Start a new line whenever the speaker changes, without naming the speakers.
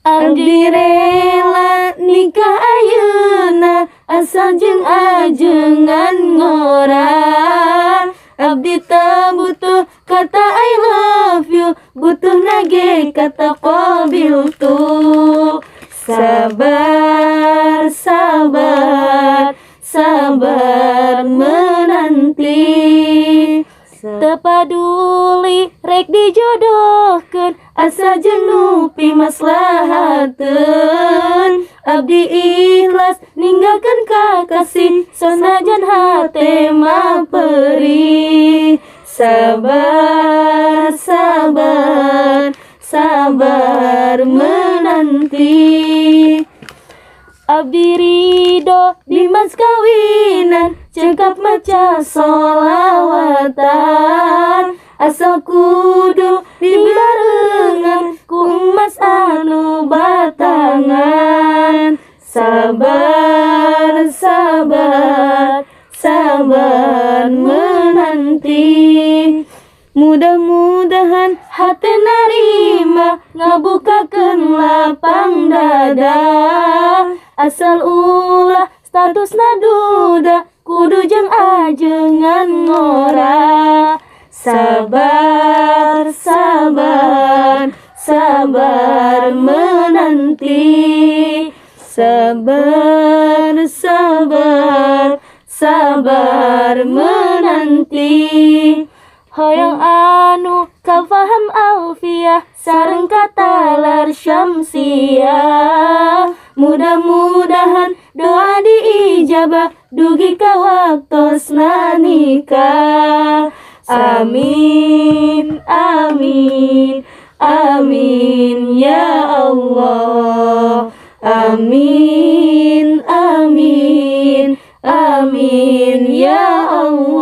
Abdi rela nikah ayeuna asal jeung ajengan ngora. Abdi teu butuh kata I love you, butuh nage kata qabiltu. Sabar, sabar, sabar menanti. Teu paduli rek dijodohkeun, asa jeung pimaslahateun. Abdi ikhlas ninggalkeun kakasih, sanajan hate mah perih. Sabar, sabar, sabar menanti. Abdi ridho di mas kawinan, cekap maca solawatan. Asal kudu dibarengan ku emas anu batangan. Sabar, sabar, sabar menanti. Mudah-mudahan hati narima, ngabukakeun lapang dada. Asal ulah status naduda, kudu jeung ajengan ngora. Sabar, sabar, sabar menanti. Sabar, sabar, sabar menanti. Hoyong anu kafaham alfiah sareng katalar syamsiah. Mudah-mudahan doa diijabah dugi ka waktosna nikah. Amin, amin, amin ya Allah. Amin, amin, amin ya Allah.